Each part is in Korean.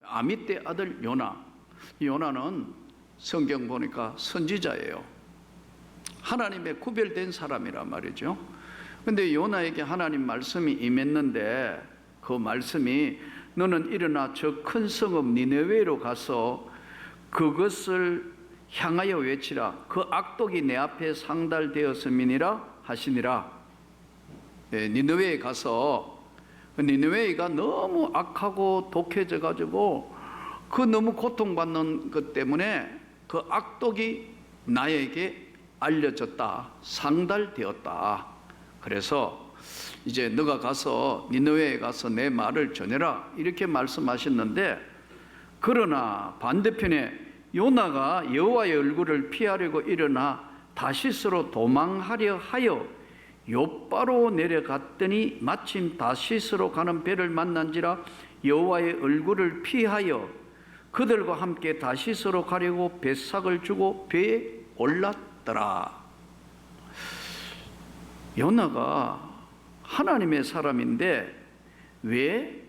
아미떼 아들 요나. 요나는 성경 보니까 선지자예요. 하나님의 구별된 사람이란 말이죠. 근데 요나에게 하나님 말씀이 임했는데 그 말씀이 너는 일어나 저 큰 성읍 니느웨로 가서 그것을 향하여 외치라. 그 악독이 내 앞에 상달되었음이니라 하시니라. 니느웨에 가서, 니느웨가 너무 악하고 독해져 가지고 그 너무 고통받는 것 때문에 그 악독이 나에게 알려졌다, 상달되었다. 그래서 이제 너가 가서 니느웨에 가서 내 말을 전해라, 이렇게 말씀하셨는데, 그러나 반대편에 요나가 여호와의 얼굴을 피하려고 일어나 다시스로 도망하려 하여 욥바로 내려갔더니 마침 다시스로 가는 배를 만난지라 여호와의 얼굴을 피하여 그들과 함께 다시스로 가려고 배삭을 주고 배에 올랐더라. 요나가 하나님의 사람인데 왜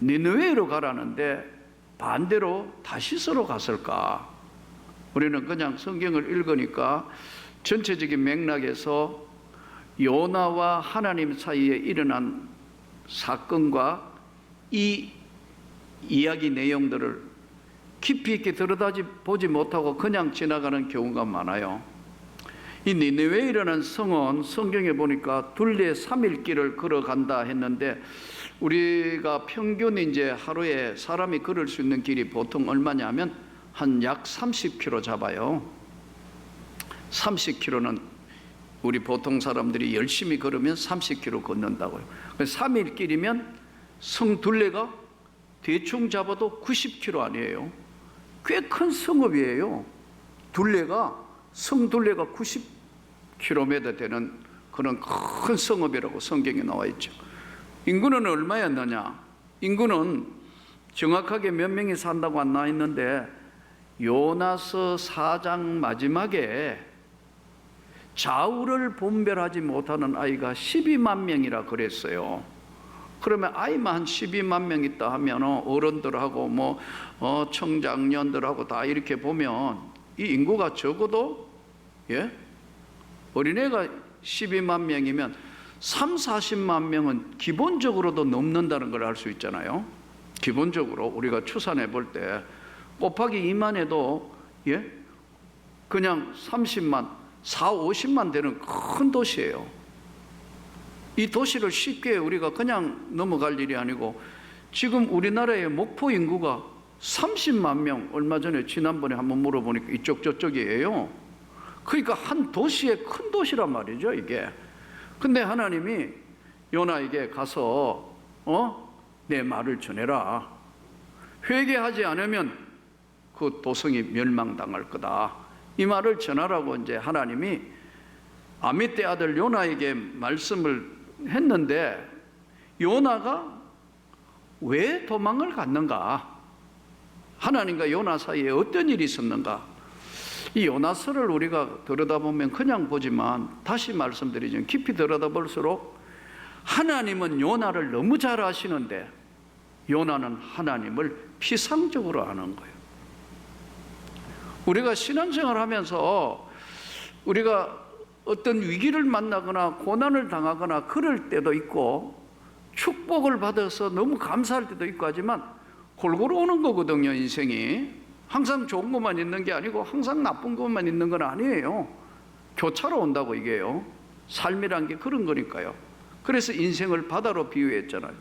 니느웨로 가라는데 반대로 다시스로 갔을까? 우리는 그냥 성경을 읽으니까 전체적인 맥락에서 요나와 하나님 사이에 일어난 사건과 이 이야기 내용들을 깊이 있게 들여다보지 못하고 그냥 지나가는 경우가 많아요. 이 니느웨에 일어난 성은 성경에 보니까 둘레 3일 길을 걸어간다 했는데, 우리가 평균 이제 하루에 사람이 걸을 수 있는 길이 보통 얼마냐면 한 약 30km 잡아요. 30km는 우리 보통 사람들이 열심히 걸으면 30km 걷는다고요. 3일 길이면 성 둘레가 대충 잡아도 90km 아니에요. 꽤 큰 성읍이에요. 둘레가, 성 둘레가 90km 되는 그런 큰 성읍이라고 성경에 나와 있죠. 인구는 얼마였느냐? 인구는 정확하게 몇 명이 산다고 안 나와 있는데, 요나서 4장 마지막에 좌우를 분별하지 못하는 아이가 12만 명이라 그랬어요. 그러면 아이만 한 12만 명 있다 하면 어른들하고 청장년들하고 다 이렇게 보면 이 인구가 적어도 어린애가 12만 명이면 3, 40만 명은 기본적으로도 넘는다는 걸 알 수 있잖아요. 기본적으로 우리가 추산해 볼 때 곱하기 2만 해도 그냥 30만, 4, 50만 되는 큰 도시예요. 이 도시를 쉽게 우리가 그냥 넘어갈 일이 아니고, 지금 우리나라의 목포 인구가 30만 명, 얼마 전에 지난번에 한번 물어보니까 이쪽 저쪽이에요. 그러니까 한 도시의 큰 도시란 말이죠, 이게. 근데 하나님이 요나에게 가서 내 말을 전해라. 회개하지 않으면 그 도성이 멸망당할 거다. 이 말을 전하라고 이제 하나님이 아미떼 아들 요나에게 말씀을 했는데, 요나가 왜 도망을 갔는가? 하나님과 요나 사이에 어떤 일이 있었는가? 이 요나서를 우리가 들여다보면 그냥 보지만, 다시 말씀드리지만 깊이 들여다볼수록 하나님은 요나를 너무 잘 아시는데 요나는 하나님을 피상적으로 아는 거예요. 우리가 신앙생활 하면서 우리가 어떤 위기를 만나거나 고난을 당하거나 그럴 때도 있고, 축복을 받아서 너무 감사할 때도 있고 하지만 골고루 오는 거거든요, 인생이. 항상 좋은 것만 있는 게 아니고 항상 나쁜 것만 있는 건 아니에요. 교차로 온다고 이게요. 삶이란 게 그런 거니까요. 그래서 인생을 바다로 비유했잖아요.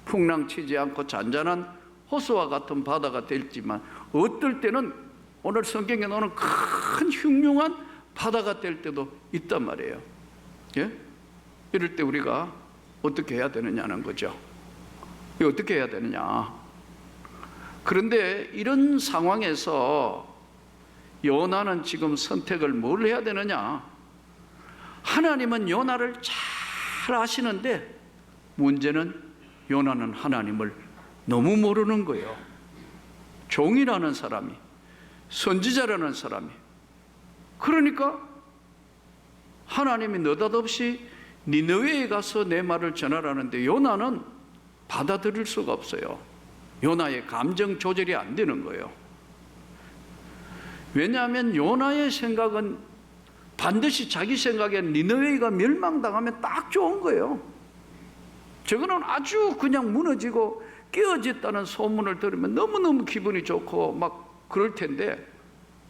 풍랑치지 않고 잔잔한 호수와 같은 바다가 될지만, 어떨 때는 오늘 성경에 나오는 큰 흉흉한 바다가 될 때도 있단 말이에요. 이럴 때 우리가 어떻게 해야 되느냐는 거죠. 어떻게 해야 되느냐. 그런데 이런 상황에서 요나는 지금 선택을 뭘 해야 되느냐. 하나님은 요나를 잘 아시는데 문제는 요나는 하나님을 너무 모르는 거예요. 종이라는 사람이, 선지자라는 사람이. 그러니까 하나님이 느닷없이 니느웨에 가서 내 말을 전하라는데 요나는 받아들일 수가 없어요. 요나의 감정 조절이 안 되는 거예요. 왜냐하면 요나의 생각은 반드시 자기 생각엔 니느웨가 멸망당하면 딱 좋은 거예요. 저거는 아주 그냥 무너지고 깨어졌다는 소문을 들으면 너무너무 기분이 좋고 막 그럴 텐데,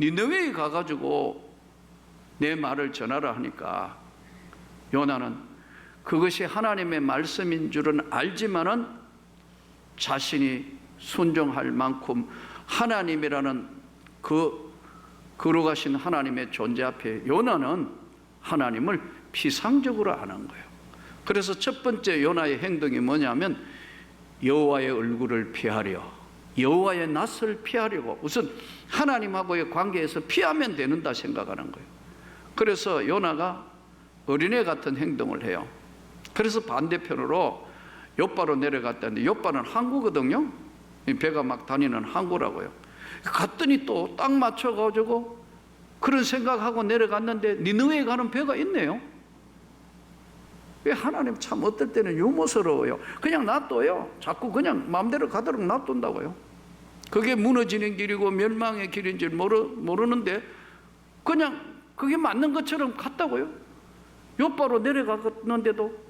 니느웨에 가가지고 내 말을 전하라 하니까 요나는 그것이 하나님의 말씀인 줄은 알지만은 자신이 순종할 만큼 하나님이라는 그 거룩하신 하나님의 존재 앞에 요나는 하나님을 피상적으로 아는 거예요. 그래서 첫 번째 요나의 행동이 뭐냐면 여호와의 얼굴을 피하려, 여호와의 낯을 피하려고 우선 하나님하고의 관계에서 피하면 되는다 생각하는 거예요. 그래서 요나가 어린애 같은 행동을 해요. 그래서 반대편으로 욥바로 내려갔다는데, 욥바는 항구거든요. 배가 막 다니는 항구라고요. 갔더니 또 딱 맞춰가지고 그런 생각하고 내려갔는데 니느웨에 가는 배가 있네요. 왜 하나님 참 어떨 때는 유머스러워요. 그냥 놔둬요. 자꾸 그냥 마음대로 가도록 놔둔다고요. 그게 무너지는 길이고 멸망의 길인 줄 모르는데 그냥 그게 맞는 것처럼 갔다고요. 욥바로 내려갔는데도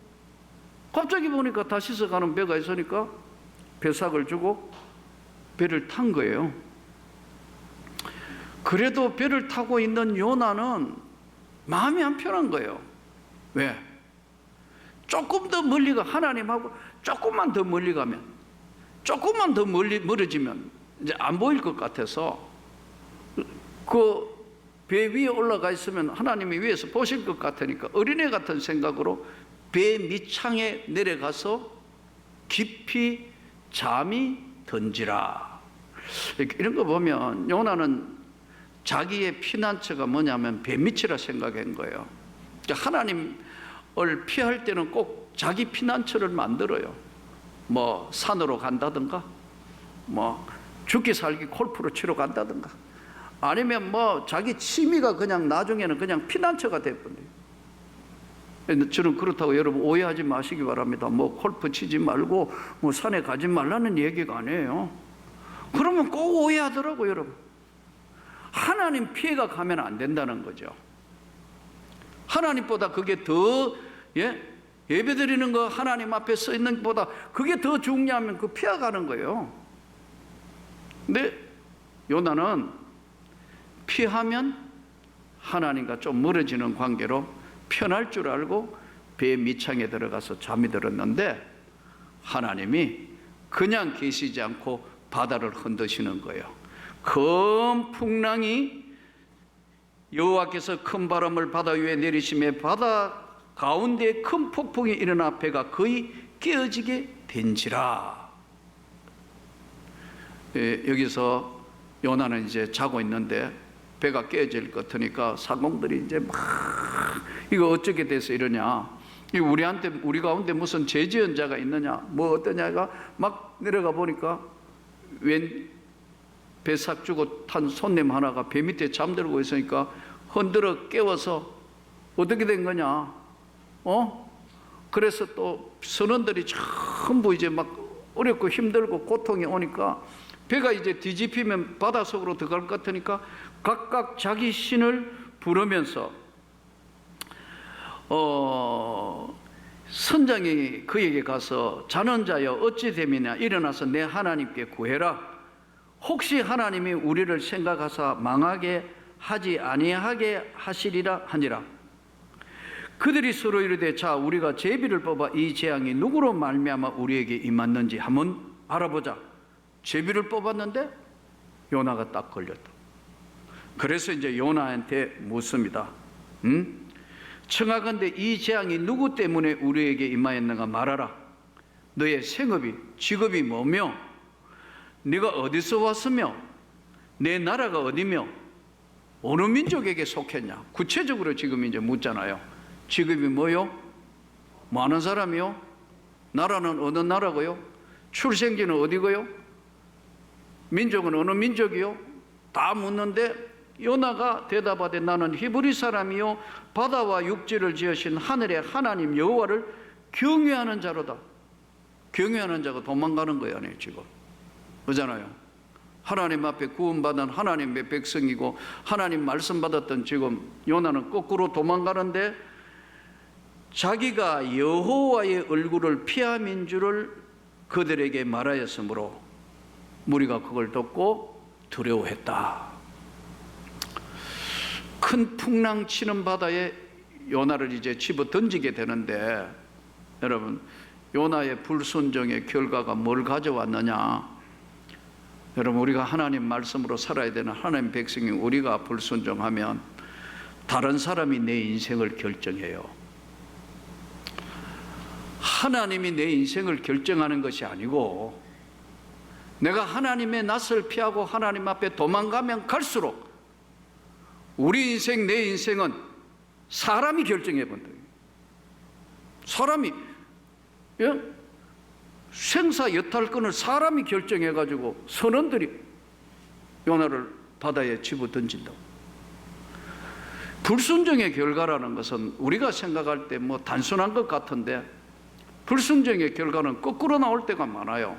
갑자기 보니까 다시서 가는 배가 있으니까 배삭을 주고 배를 탄 거예요. 그래도 배를 타고 있는 요나는 마음이 안 편한 거예요. 왜? 조금 더 멀리 가, 하나님하고 조금만 더 멀리 가면, 조금만 더 멀어지면 이제 안 보일 것 같아서 그 배 위에 올라가 있으면 하나님이 위에서 보실 것 같으니까 어린애 같은 생각으로 배 밑창에 내려가서 깊이 잠이 든지라. 이런 거 보면 요나는 자기의 피난처가 뭐냐면 배 밑이라 생각한 거예요. 하나님을 피할 때는 꼭 자기 피난처를 만들어요. 뭐 산으로 간다든가, 뭐 죽기 살기 골프로 치러 간다든가, 아니면 뭐 자기 취미가 그냥 나중에는 그냥 피난처가 돼버려요. 저는 그렇다고 여러분 오해하지 마시기 바랍니다. 뭐 골프 치지 말고 뭐 산에 가지 말라는 얘기가 아니에요. 그러면 꼭 오해하더라고요, 여러분. 하나님 피해가 가면 안 된다는 거죠. 하나님보다 그게 더 예배드리는 거 하나님 앞에 서 있는 것보다 그게 더 중요하면 그 피해가는 거예요. 근데 요나는 피하면 하나님과 좀 멀어지는 관계로 편할 줄 알고 배 밑창에 들어가서 잠이 들었는데 하나님이 그냥 계시지 않고 바다를 흔드시는 거예요. 큰 풍랑이 여호와께서 큰 바람을 바다 위에 내리심에 바다 가운데 큰 폭풍이 일어나 배가 거의 깨어지게 된지라. 여기서 요나는 이제 자고 있는데 배가 깨어질 것 같으니까 사공들이 이제 막 이거 어떻게 돼서 이러냐, 우리 가운데 무슨 죄지은 자가 있느냐, 뭐 어떠냐가 막 내려가 보니까 웬 배삭 주고 탄 손님 하나가 배 밑에 잠들고 있으니까 흔들어 깨워서 어떻게 된 거냐, 그래서 또 선원들이 전부 이제 막 어렵고 힘들고 고통이 오니까 배가 이제 뒤집히면 바닷속으로 들어갈 것 같으니까 각각 자기 신을 부르면서 선장이 그에게 가서 자는 자여 어찌 됨이냐, 일어나서 내 하나님께 구해라. 혹시 하나님이 우리를 생각하사 망하게 하지 아니하게 하시리라 하니라. 그들이 서로 이르되 자 우리가 제비를 뽑아 이 재앙이 누구로 말미암아 우리에게 임했는지 한번 알아보자. 제비를 뽑았는데 요나가 딱 걸렸다. 그래서 이제 요나한테 묻습니다. 청하건대 이 재앙이 누구 때문에 우리에게 임하였는가 말하라. 너의 생업이 직업이 뭐며 네가 어디서 왔으며 내 나라가 어디며 어느 민족에게 속했냐. 구체적으로 지금 이제 묻잖아요. 직업이 뭐요? 뭐 하는 사람이요? 나라는 어느 나라고요? 출생지는 어디고요? 민족은 어느 민족이요? 다 묻는데 요나가 대답하되 나는 히브리 사람이요 바다와 육지를 지으신 하늘의 하나님 여호와를 경외하는 자로다. 경외하는 자가 도망가는 거야, 아니에요, 지금. 그렇잖아요. 하나님 앞에 구원받은 하나님의 백성이고 하나님 말씀 받았던 지금 요나는 거꾸로 도망가는데 자기가 여호와의 얼굴을 피함인 줄을 그들에게 말하였으므로 무리가 그걸 듣고 두려워했다. 큰 풍랑 치는 바다에 요나를 이제 집어 던지게 되는데, 여러분, 요나의 불순종의 결과가 뭘 가져왔느냐? 여러분, 우리가 하나님 말씀으로 살아야 되는 하나님 백성이 우리가 불순종하면 다른 사람이 내 인생을 결정해요. 하나님이 내 인생을 결정하는 것이 아니고, 내가 하나님의 낯을 피하고 하나님 앞에 도망가면 갈수록 우리 인생, 내 인생은 사람이 결정해 본다. 사람이, 예? 생사 여탈권을 사람이 결정해 가지고 선원들이 요나를 바다에 집어 던진다고. 불순종의 결과라는 것은 우리가 생각할 때 뭐 단순한 것 같은데, 불순종의 결과는 거꾸로 나올 때가 많아요.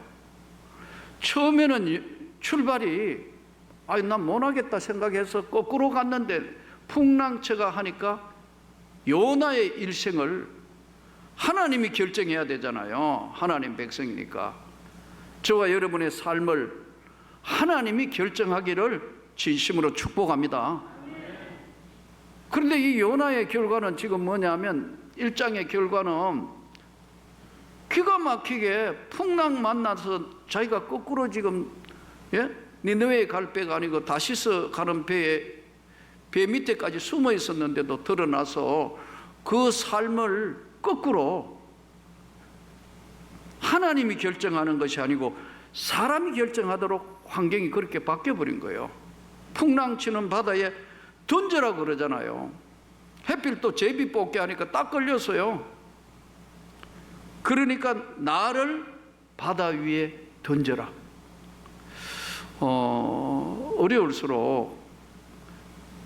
처음에는 출발이 난 못하겠다 생각해서 거꾸로 갔는데 풍랑체가 하니까 요나의 일생을 하나님이 결정해야 되잖아요. 하나님 백성이니까. 저와 여러분의 삶을 하나님이 결정하기를 진심으로 축복합니다. 그런데 이 요나의 결과는 지금 뭐냐면, 1장의 결과는 기가 막히게 풍랑 만나서 자기가 거꾸로 지금, 예? 니느웨에 갈 배가 아니고 다시스 가는 배 밑에까지 숨어 있었는데도 드러나서 그 삶을 거꾸로 하나님이 결정하는 것이 아니고 사람이 결정하도록 환경이 그렇게 바뀌어버린 거예요. 풍랑 치는 바다에 던져라 그러잖아요. 해필 또 제비 뽑기 하니까 딱 걸렸어요. 그러니까 나를 바다 위에 던져라. 어려울수록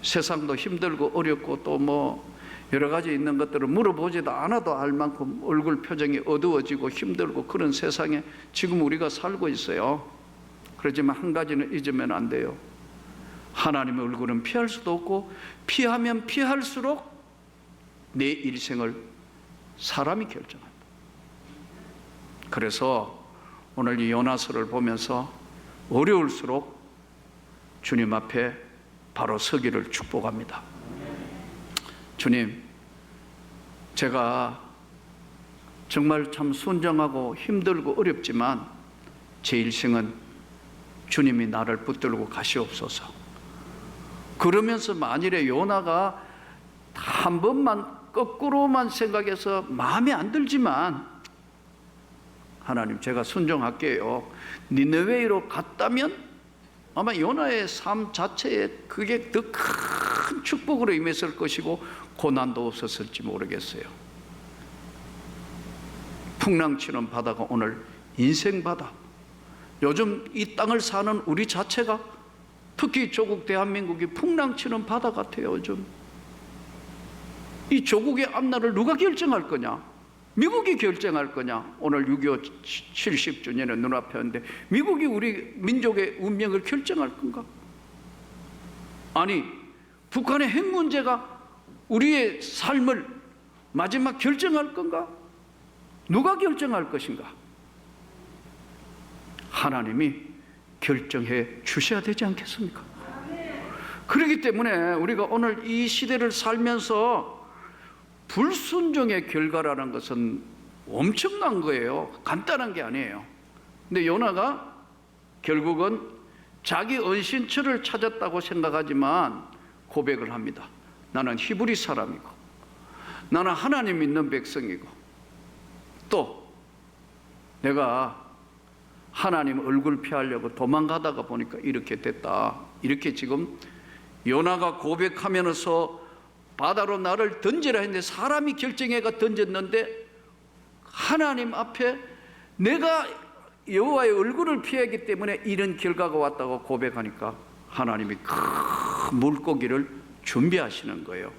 세상도 힘들고 어렵고 또 뭐 여러 가지 있는 것들을 물어보지도 않아도 알 만큼 얼굴 표정이 어두워지고 힘들고 그런 세상에 지금 우리가 살고 있어요. 그렇지만 한 가지는 잊으면 안 돼요. 하나님의 얼굴은 피할 수도 없고 피하면 피할수록 내 일생을 사람이 결정한다. 그래서 오늘 이 요나서를 보면서 어려울수록 주님 앞에 바로 서기를 축복합니다. 주님, 제가 정말 참 순정하고 힘들고 어렵지만 제 일생은 주님이 나를 붙들고 가시옵소서. 그러면서 만일에 요나가 한 번만 거꾸로만 생각해서 마음에 안 들지만, 하나님 제가 순종할게요, 니느웨이로 갔다면 아마 요나의 삶 자체에 그게 더 큰 축복으로 임했을 것이고 고난도 없었을지 모르겠어요. 풍랑치는 바다가 오늘 인생 바다, 요즘 이 땅을 사는 우리 자체가, 특히 조국 대한민국이 풍랑치는 바다 같아요. 요즘 이 조국의 앞날을 누가 결정할 거냐? 미국이 결정할 거냐? 오늘 6.25 70주년의 눈앞에 있는데 미국이 우리 민족의 운명을 결정할 건가? 아니, 북한의 핵 문제가 우리의 삶을 마지막 결정할 건가? 누가 결정할 것인가? 하나님이 결정해 주셔야 되지 않겠습니까? 그렇기 때문에 우리가 오늘 이 시대를 살면서 불순종의 결과라는 것은 엄청난 거예요. 간단한 게 아니에요. 근데 요나가 결국은 자기 은신처를 찾았다고 생각하지만 고백을 합니다. 나는 히브리 사람이고 나는 하나님 믿는 백성이고 또 내가 하나님 얼굴 피하려고 도망가다가 보니까 이렇게 됐다. 이렇게 지금 요나가 고백하면서 바다로 나를 던지라 했는데 사람이 결정해가 던졌는데 하나님 앞에 내가 여호와의 얼굴을 피하기 때문에 이런 결과가 왔다고 고백하니까 하나님이 큰 물고기를 준비하시는 거예요.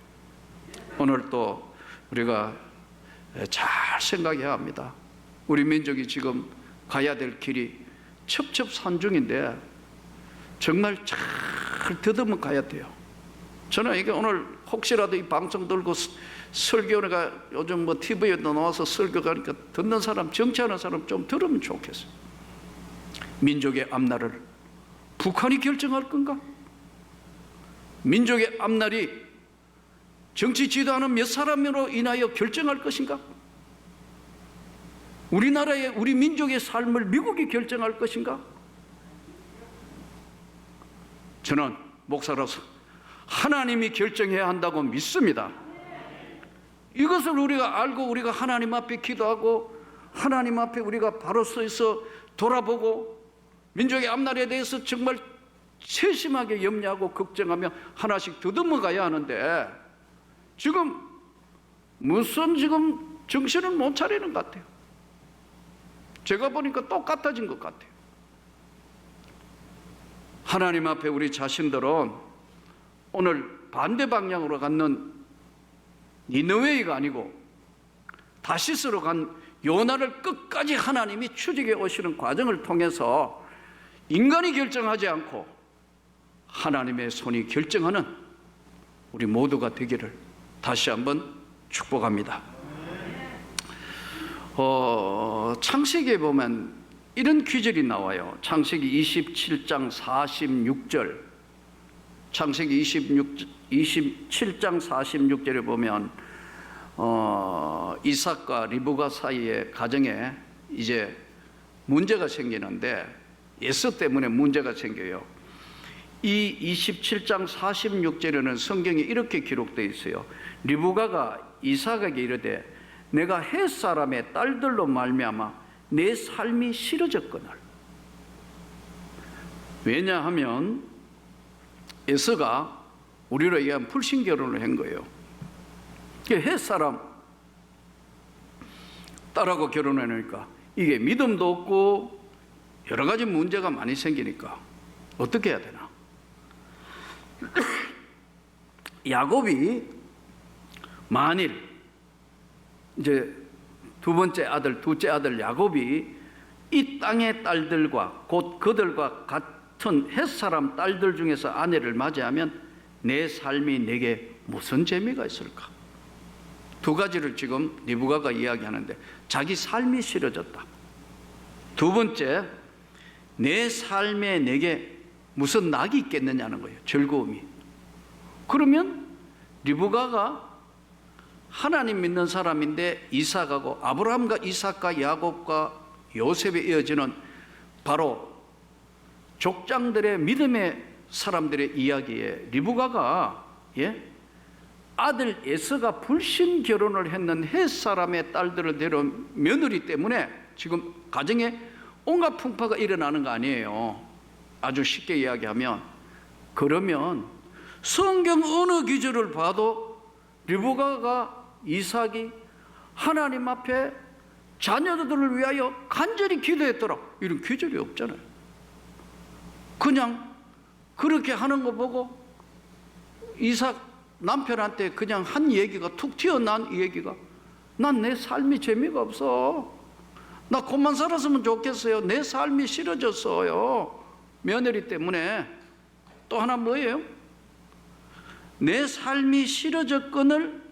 오늘 또 우리가 잘 생각해야 합니다. 우리 민족이 지금 가야 될 길이 첩첩산중인데 정말 잘 더듬어 가야 돼요. 저는 이게 오늘 혹시라도 이 방송 들고 설교가 요즘 뭐 TV에도 나와서 설교가니까 듣는 사람, 정치하는 사람 좀 들으면 좋겠어요. 민족의 앞날을 북한이 결정할 건가? 민족의 앞날이 정치 지도하는 몇 사람으로 인하여 결정할 것인가? 우리나라의, 우리 민족의 삶을 미국이 결정할 것인가? 저는 목사로서 하나님이 결정해야 한다고 믿습니다. 이것을 우리가 알고 우리가 하나님 앞에 기도하고 하나님 앞에 우리가 바로 서 있어 돌아보고 민족의 앞날에 대해서 정말 세심하게 염려하고 걱정하며 하나씩 더듬어 가야 하는데 지금 무슨 지금 정신을 못 차리는 것 같아요. 제가 보니까 똑같아진 것 같아요. 하나님 앞에 우리 자신들은 오늘 반대 방향으로 갖는 니느웨이가 아니고 다시스로 간 요나를 끝까지 하나님이 추적해 오시는 과정을 통해서 인간이 결정하지 않고 하나님의 손이 결정하는 우리 모두가 되기를 다시 한번 축복합니다. 창세기에 보면 이런 귀절이 나와요. 창세기 27장 46절. 창세기 27장 46절에 보면 이삭과 리브가 사이의 가정에 이제 문제가 생기는데 에서 때문에 문제가 생겨요. 이 27장 46절에는 성경에 이렇게 기록되어 있어요. 리브가가 이삭에게 이르되 내가 헷 사람의 딸들로 말미암아 내 삶이 싫어졌거늘. 왜냐하면 에서가 우리로 얘기하면 불신 결혼을 한 거예요. 헷 사람 딸하고 결혼해놓으니까 이게 믿음도 없고 여러 가지 문제가 많이 생기니까 어떻게 해야 되나? 야곱이 만일 이제 두 번째 아들, 둘째 아들 야곱이 이 땅의 딸들과 곧 그들과 같은 헷사람 딸들 중에서 아내를 맞이하면 내 삶이 내게 무슨 재미가 있을까? 두 가지를 지금 리브가가 이야기하는데 자기 삶이 싫어졌다. 두 번째, 내 삶에 내게 무슨 낙이 있겠느냐는 거예요. 즐거움이. 그러면 리브가가 하나님 믿는 사람인데 이삭하고 아브라함과 이삭과 야곱과 요셉에 이어지는 바로 족장들의 믿음의 사람들의 이야기에 리브가가 아들 에서가 불신 결혼을 했는 헷 사람의 딸들을 데려온 며느리 때문에 지금 가정에 온갖 풍파가 일어나는 거 아니에요. 아주 쉽게 이야기하면 그러면 성경 어느 기절을 봐도 리브가가 이삭이 하나님 앞에 자녀들을 위하여 간절히 기도했더라 이런 기절이 없잖아요. 그냥 그렇게 하는 거 보고 이삭 남편한테 그냥 한 얘기가 툭 튀어나온 얘기가 난 내 삶이 재미가 없어. 나 그만 살았으면 좋겠어요. 내 삶이 싫어졌어요. 며느리 때문에. 또 하나 뭐예요? 내 삶이 싫어졌건을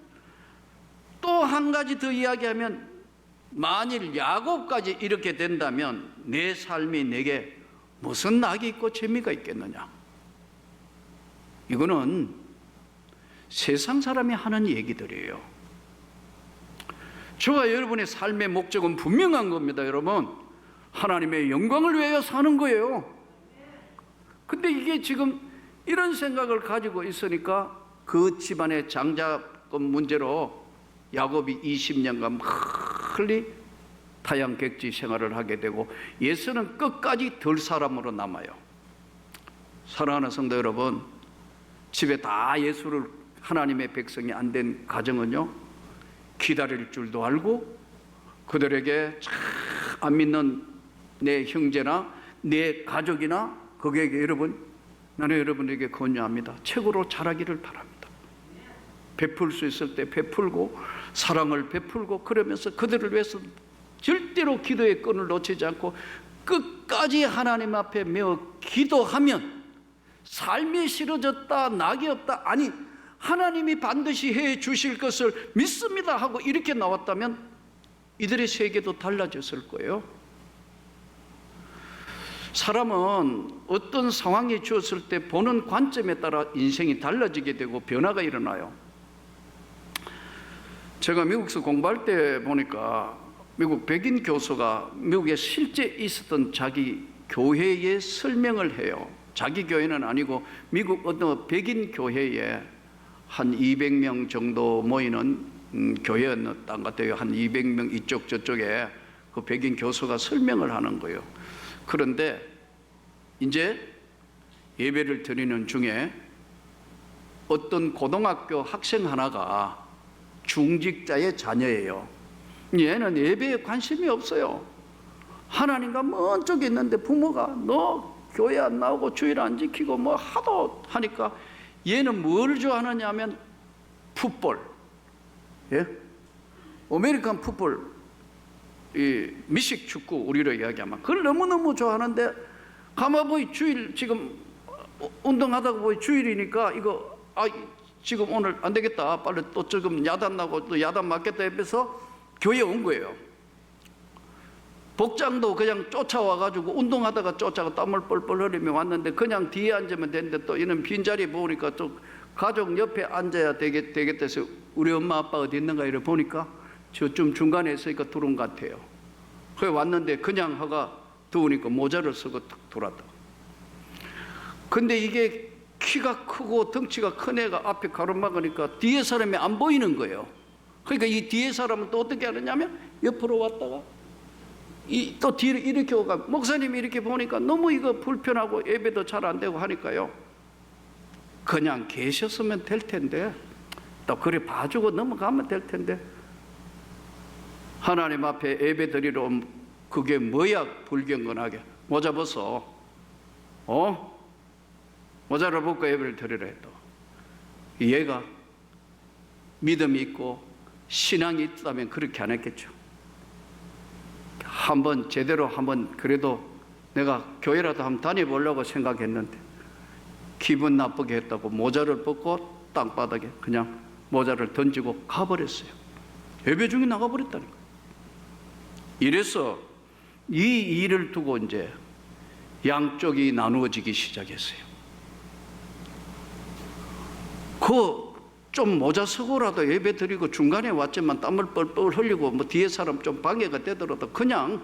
또 한 가지 더 이야기하면 만일 야곱까지 이렇게 된다면 내 삶이 내게 무슨 낙이 있고 재미가 있겠느냐? 이거는 세상 사람이 하는 얘기들이에요. 저와 여러분의 삶의 목적은 분명한 겁니다. 여러분, 하나님의 영광을 위하여 사는 거예요. 근데 이게 지금 이런 생각을 가지고 있으니까 그 집안의 장자금 문제로 야곱이 20년간 멀리 타양객지 생활을 하게 되고 예수는 끝까지 덜 사람으로 남아요. 사랑하는 성도 여러분, 집에 다 예수를 하나님의 백성이 안 된 가정은요 기다릴 줄도 알고 그들에게 참 안 믿는 내 형제나 내 가족이나 거기에게 나는 여러분에게 권유합니다. 최고로 잘하기를 바랍니다. 베풀 수 있을 때 베풀고 사랑을 베풀고 그러면서 그들을 위해서 절대로 기도의 끈을 놓치지 않고 끝까지 하나님 앞에 메어 기도하면 삶이 싫어졌다, 낙이 없다, 아니 하나님이 반드시 해 주실 것을 믿습니다 하고 이렇게 나왔다면 이들의 세계도 달라졌을 거예요. 사람은 어떤 상황이 주었을 때 보는 관점에 따라 인생이 달라지게 되고 변화가 일어나요. 제가 미국에서 공부할 때 보니까 미국 백인 교수가 미국에 실제 있었던 자기 교회의 설명을 해요. 자기 교회는 아니고 미국 어떤 백인 교회에 한 200명 정도 모이는 교회였던 것 같아요. 한 200명 이쪽 저쪽에 그 백인 교수가 설명을 하는 거예요. 그런데 이제 예배를 드리는 중에 어떤 고등학교 학생 하나가 중직자의 자녀예요. 얘는 예배에 관심이 없어요. 하나님과 먼 쪽에 있는데 부모가 너 교회 안 나오고 주일 안 지키고 뭐 하도 하니까 얘는 뭘 좋아하느냐 하면 풋볼, 예? 아메리칸 풋볼, 이 미식 축구 우리로 이야기하면 그걸 너무너무 좋아하는데 가만 보이 주일 지금 운동하다가 보이 주일이니까 이거 지금 오늘 안 되겠다, 빨리 또 지금 야단 나고 또 야단 맞겠다 해서 교회에 온 거예요. 복장도 그냥 쫓아와가지고 운동하다가 쫓아가 땀을 뻘뻘 흘리며 왔는데 그냥 뒤에 앉으면 되는데 또 이는 빈자리 보니까 또 가족 옆에 앉아야 되겠다 해서 우리 엄마 아빠 어디 있는가 이래 보니까 저쯤 중간에 있으니까 들어온 것 같아요. 그래 왔는데 그냥 허가 더우니까 모자를 쓰고 탁 돌았다. 근데 이게 키가 크고 덩치가 큰 애가 앞에 가로막으니까 뒤에 사람이 안 보이는 거예요. 그러니까 이 뒤에 사람은 또 어떻게 하느냐면 옆으로 왔다가 또 뒤를 이렇게 오가 목사님이 이렇게 보니까 너무 이거 불편하고 예배도 잘 안 되고 하니까요. 그냥 계셨으면 될 텐데 또 그래 봐주고 넘어가면 될 텐데 하나님 앞에 예배 드리러 온 그게 뭐야 불경건하게 모자 벗어 모자를 벗고 예배를 드리라 했다. 얘가 믿음이 있고 신앙이 있다면 그렇게 안 했겠죠. 한번 제대로 한번 그래도 내가 교회라도 한번 다녀보려고 생각했는데 기분 나쁘게 했다고 모자를 벗고 땅바닥에 그냥 모자를 던지고 가버렸어요. 예배 중에 나가버렸다니까. 이래서 이 일을 두고 이제 양쪽이 나누어지기 시작했어요. 좀 모자 쓰고라도 예배 드리고 중간에 왔지만 땀을 뻘뻘 흘리고 뭐 뒤에 사람 좀 방해가 되더라도 그냥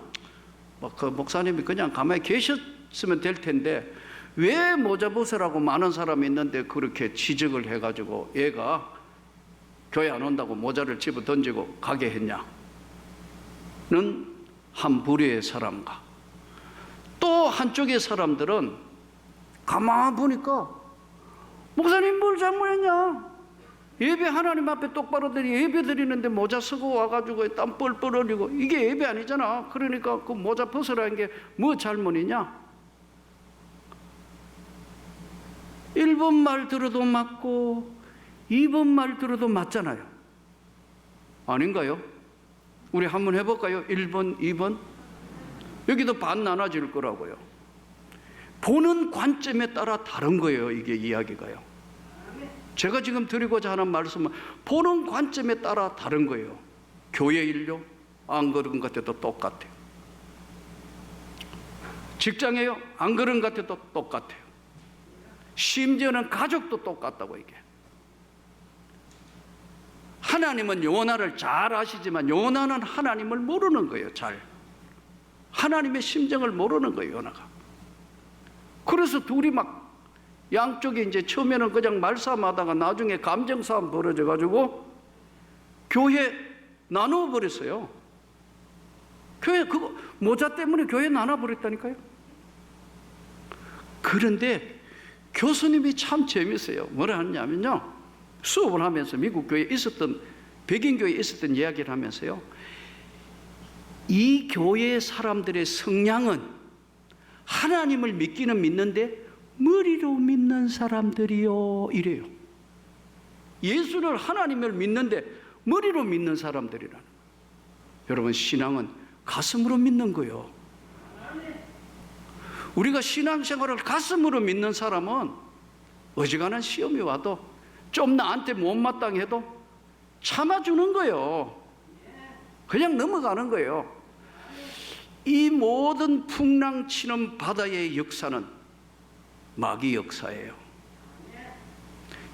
그 목사님이 그냥 가만히 계셨으면 될 텐데 왜 모자 벗으라고 많은 사람이 있는데 그렇게 지적을 해가지고 얘가 교회 안 온다고 모자를 집어 던지고 가게 했냐는 한 부류의 사람과 또 한쪽의 사람들은 가만 보니까 목사님 뭘 잘못했냐, 예배 하나님 앞에 똑바로 예배 드리는데 모자 쓰고 와가지고 땀 뻘뻘 흘리고 이게 예배 아니잖아. 그러니까 그 모자 벗으라는 게 뭐 잘못이냐. 1번 말 들어도 맞고 2번 말 들어도 맞잖아요. 아닌가요? 우리 한번 해볼까요? 1번, 2번? 여기도 반 나눠질 거라고요. 보는 관점에 따라 다른 거예요. 이게 이야기가요. 제가 지금 드리고자 하는 말씀은 보는 관점에 따라 다른 거예요. 교회 일요? 안 그런 것 같아도 똑같아요. 직장에요? 안 그런 것 같아도 똑같아요. 심지어는 가족도 똑같다고 이게. 하나님은 요나를 잘 아시지만 요나는 하나님을 모르는 거예요. 잘. 하나님의 심정을 모르는 거예요. 요나가. 그래서 둘이 막 양쪽에 이제 처음에는 그냥 말싸움하다가 나중에 감정싸움 벌어져가지고 교회 나누어 버렸어요. 교회 그거 모자 때문에 교회 나눠버렸다니까요. 그런데 교수님이 참 재밌어요. 뭐라 하냐면요, 수업을 하면서 미국 교회에 있었던 백인 교회에 있었던 이야기를 하면서요, 이 교회 사람들의 성향은 하나님을 믿기는 믿는데 머리로 믿는 사람들이요 이래요. 예수를 하나님을 믿는데 머리로 믿는 사람들이라는 거예요. 여러분 신앙은 가슴으로 믿는 거예요. 우리가 신앙생활을 가슴으로 믿는 사람은 어지간한 시험이 와도 좀 나한테 못마땅해도 참아주는 거예요. 그냥 넘어가는 거예요. 이 모든 풍랑치는 바다의 역사는 마귀 역사예요.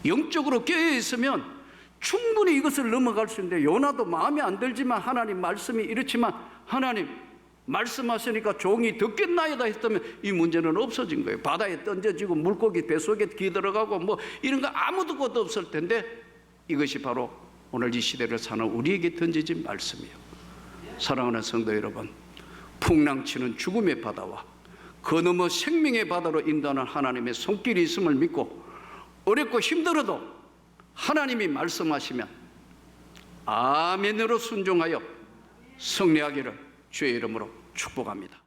영적으로 깨어있으면 충분히 이것을 넘어갈 수 있는데, 요나도 마음에 안 들지만 하나님 말씀이 이렇지만 하나님 말씀하시니까 종이 듣겠나이다 했다면 이 문제는 없어진 거예요. 바다에 던져지고 물고기 뱃속에 기들어가고 뭐 이런 거 아무도 것도 없을 텐데, 이것이 바로 오늘 이 시대를 사는 우리에게 던져진 말씀이에요. 사랑하는 성도 여러분, 풍랑치는 죽음의 바다와 그 너머 생명의 바다로 인도하는 하나님의 손길이 있음을 믿고, 어렵고 힘들어도 하나님이 말씀하시면 아멘으로 순종하여 승리하기를 주의 이름으로 축복합니다.